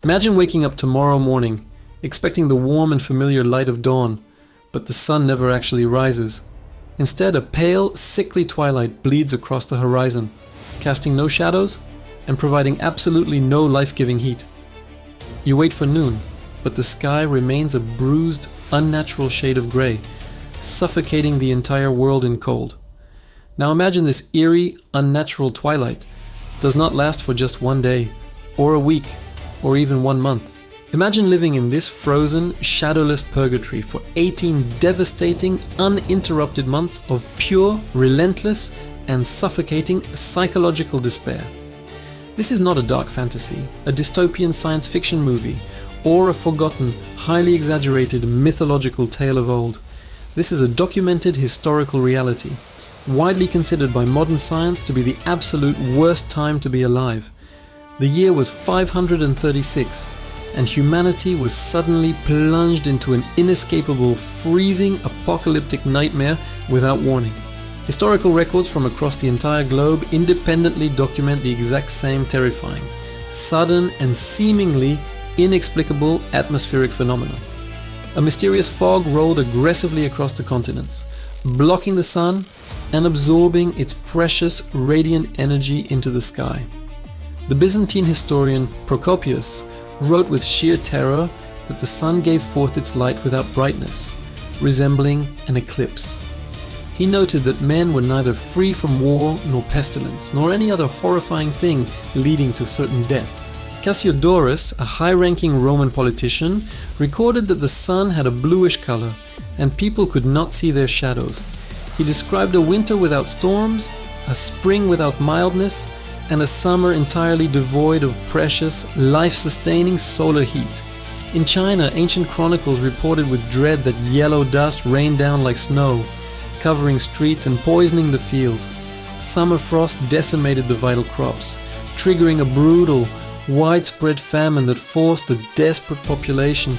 Imagine waking up tomorrow morning, expecting the warm and familiar light of dawn, but the sun never actually rises. Instead, a pale, sickly twilight bleeds across the horizon, casting no shadows and providing absolutely no life-giving heat. You wait for noon, but the sky remains a bruised, unnatural shade of grey, suffocating the entire world in cold. Now imagine this eerie, unnatural twilight does not last for just one day, or a week, or even 1 month. Imagine living in this frozen, shadowless purgatory for 18 devastating, uninterrupted months of pure, relentless, and suffocating psychological despair. This is not a dark fantasy, a dystopian science fiction movie, or a forgotten, highly exaggerated mythological tale of old. This is a documented historical reality, widely considered by modern science to be the absolute worst time to be alive. The year was 536, and humanity was suddenly plunged into an inescapable, freezing, apocalyptic nightmare without warning. Historical records from across the entire globe independently document the exact same terrifying, sudden, and seemingly inexplicable atmospheric phenomenon. A mysterious fog rolled aggressively across the continents, blocking the sun and absorbing its precious, radiant energy into the sky. The Byzantine historian Procopius wrote with sheer terror that the sun gave forth its light without brightness, resembling an eclipse. He noted that men were neither free from war nor pestilence, nor any other horrifying thing leading to certain death. Cassiodorus, a high-ranking Roman politician, recorded that the sun had a bluish color, and people could not see their shadows. He described a winter without storms, a spring without mildness, and a summer entirely devoid of precious, life-sustaining solar heat. In China, ancient chronicles reported with dread that yellow dust rained down like snow, covering streets and poisoning the fields. Summer frost decimated the vital crops, triggering a brutal, widespread famine that forced a desperate population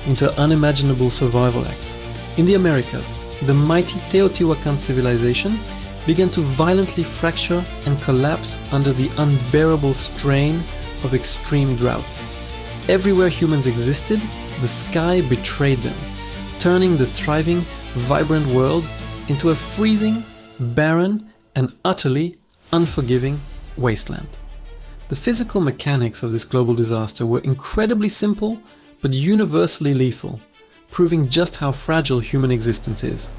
into unimaginable survival acts. In the Americas, the mighty Teotihuacan civilization began to violently fracture and collapse under the unbearable strain of extreme drought. Everywhere humans existed, the sky betrayed them, turning the thriving, vibrant world into a freezing, barren, and utterly unforgiving wasteland. The physical mechanics of this global disaster were incredibly simple but universally lethal, proving just how fragile human existence is.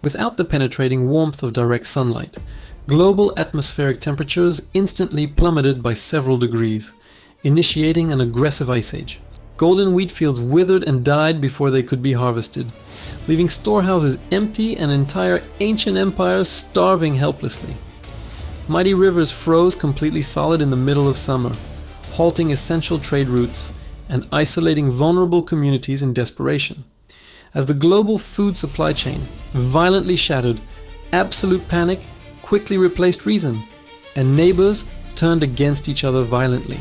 Without the penetrating warmth of direct sunlight, global atmospheric temperatures instantly plummeted by several degrees, initiating an aggressive ice age. Golden wheat fields withered and died before they could be harvested, leaving storehouses empty and entire ancient empires starving helplessly. Mighty rivers froze completely solid in the middle of summer, halting essential trade routes and isolating vulnerable communities in desperation. As the global food supply chain violently shattered, absolute panic quickly replaced reason, and neighbors turned against each other violently.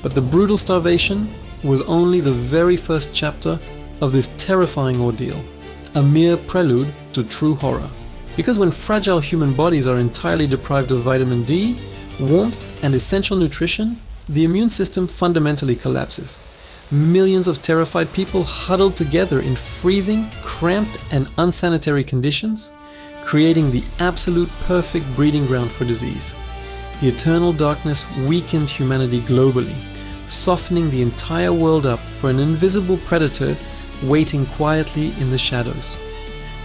But the brutal starvation was only the very first chapter of this terrifying ordeal, a mere prelude to true horror. Because when fragile human bodies are entirely deprived of vitamin D, warmth, and essential nutrition, the immune system fundamentally collapses. Millions of terrified people huddled together in freezing, cramped, and unsanitary conditions, creating the absolute perfect breeding ground for disease. The eternal darkness weakened humanity globally, softening the entire world up for an invisible predator waiting quietly in the shadows.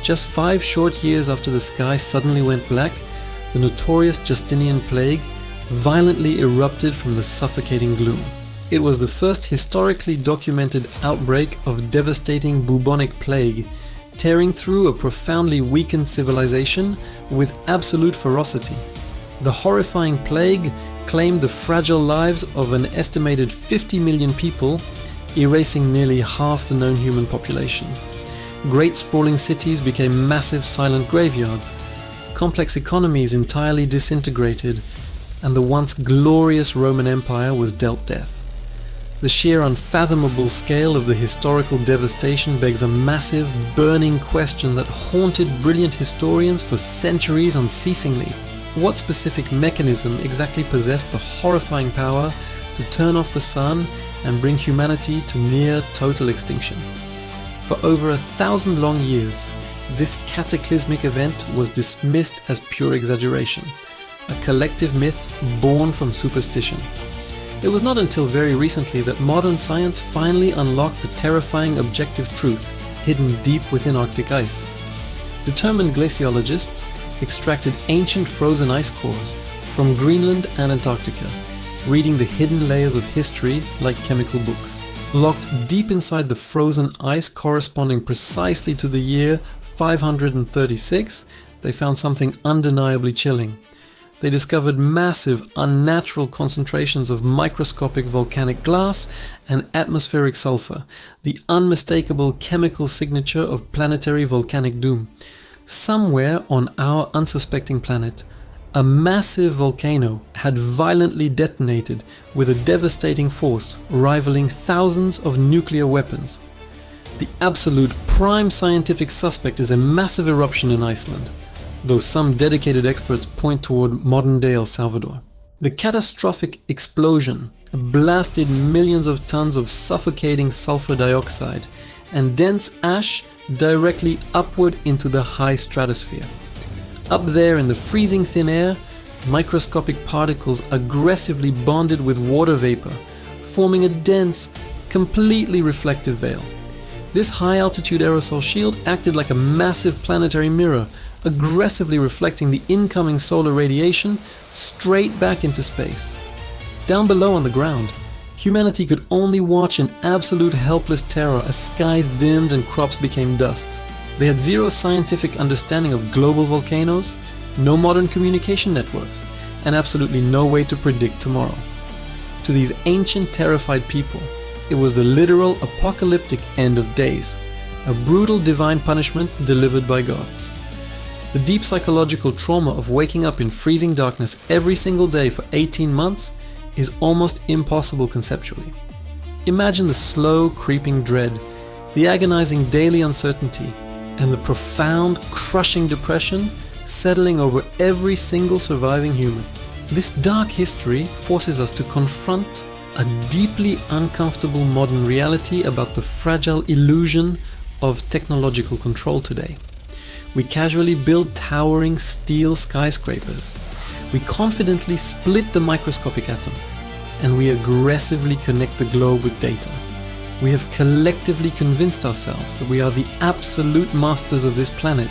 Just 5 short years after the sky suddenly went black, the notorious Justinian Plague violently erupted from the suffocating gloom. It was the first historically documented outbreak of devastating bubonic plague, tearing through a profoundly weakened civilization with absolute ferocity. The horrifying plague claimed the fragile lives of an estimated 50 million people, erasing nearly half the known human population. Great sprawling cities became massive silent graveyards, complex economies entirely disintegrated, and the once glorious Roman Empire was dealt death. The sheer unfathomable scale of the historical devastation begs a massive, burning question that haunted brilliant historians for centuries unceasingly. What specific mechanism exactly possessed the horrifying power to turn off the sun and bring humanity to near total extinction. For over 1,000 long years, this cataclysmic event was dismissed as pure exaggeration, a collective myth born from superstition. It was not until very recently that modern science finally unlocked the terrifying objective truth hidden deep within Arctic ice. Determined glaciologists extracted ancient frozen ice cores from Greenland and Antarctica, reading the hidden layers of history like chemical books. Locked deep inside the frozen ice corresponding precisely to the year 536, they found something undeniably chilling. They discovered massive, unnatural concentrations of microscopic volcanic glass and atmospheric sulfur, the unmistakable chemical signature of planetary volcanic doom. Somewhere on our unsuspecting planet, a massive volcano had violently detonated with a devastating force rivaling thousands of nuclear weapons. The absolute prime scientific suspect is a massive eruption in Iceland, though some dedicated experts point toward modern-day El Salvador. The catastrophic explosion blasted millions of tons of suffocating sulfur dioxide and dense ash directly upward into the high stratosphere. Up there in the freezing thin air, microscopic particles aggressively bonded with water vapor, forming a dense, completely reflective veil. This high-altitude aerosol shield acted like a massive planetary mirror, aggressively reflecting the incoming solar radiation straight back into space. Down below on the ground, humanity could only watch in absolute helpless terror as skies dimmed and crops became dust. They had zero scientific understanding of global volcanoes, no modern communication networks, and absolutely no way to predict tomorrow. To these ancient, terrified people, it was the literal apocalyptic end of days, a brutal divine punishment delivered by gods. The deep psychological trauma of waking up in freezing darkness every single day for 18 months is almost impossible conceptually. Imagine the slow, creeping dread, the agonizing daily uncertainty, and the profound, crushing depression settling over every single surviving human. This dark history forces us to confront a deeply uncomfortable modern reality about the fragile illusion of technological control today. We casually build towering steel skyscrapers. We confidently split the microscopic atom, and we aggressively connect the globe with data. We have collectively convinced ourselves that we are the absolute masters of this planet,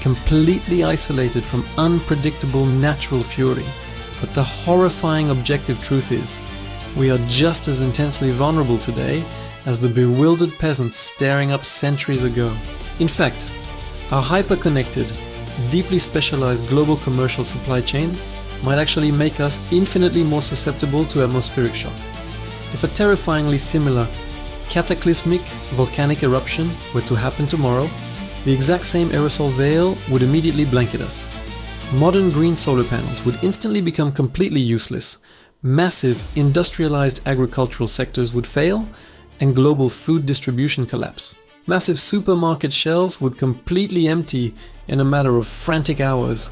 completely isolated from unpredictable natural fury. But the horrifying objective truth is, we are just as intensely vulnerable today as the bewildered peasants staring up centuries ago. In fact, our hyper-connected, deeply specialized global commercial supply chain might actually make us infinitely more susceptible to atmospheric shock. If a terrifyingly similar cataclysmic volcanic eruption were to happen tomorrow, the exact same aerosol veil would immediately blanket us. Modern green solar panels would instantly become completely useless, massive industrialized agricultural sectors would fail, and global food distribution collapse. Massive supermarket shelves would completely empty in a matter of frantic hours,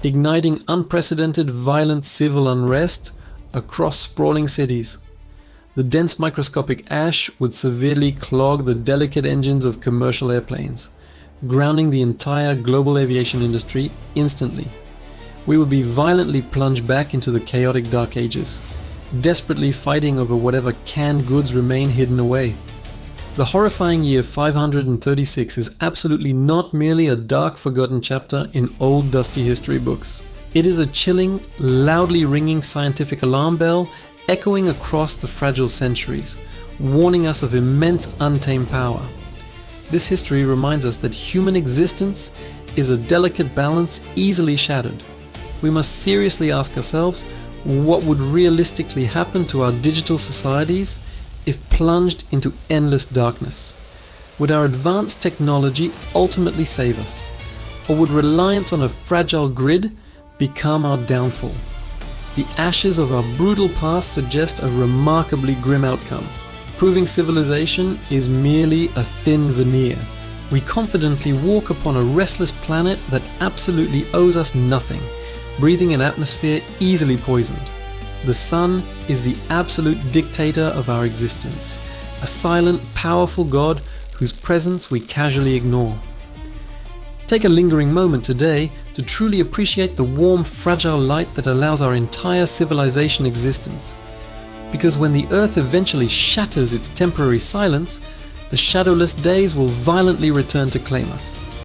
igniting unprecedented violent civil unrest across sprawling cities. The dense microscopic ash would severely clog the delicate engines of commercial airplanes, grounding the entire global aviation industry instantly. We would be violently plunged back into the chaotic dark ages, desperately fighting over whatever canned goods remain hidden away. The horrifying year 536 is absolutely not merely a dark forgotten chapter in old dusty history books. It is a chilling, loudly ringing scientific alarm bell echoing across the fragile centuries, warning us of immense untamed power. This history reminds us that human existence is a delicate balance easily shattered. We must seriously ask ourselves, what would realistically happen to our digital societies if plunged into endless darkness? Would our advanced technology ultimately save us? Or would reliance on a fragile grid become our downfall? The ashes of our brutal past suggest a remarkably grim outcome, proving civilization is merely a thin veneer. We confidently walk upon a restless planet that absolutely owes us nothing, breathing an atmosphere easily poisoned. The sun is the absolute dictator of our existence, a silent, powerful God whose presence we casually ignore. Take a lingering moment today to truly appreciate the warm, fragile light that allows our entire civilization existence. Because when the earth eventually shatters its temporary silence, the shadowless days will violently return to claim us.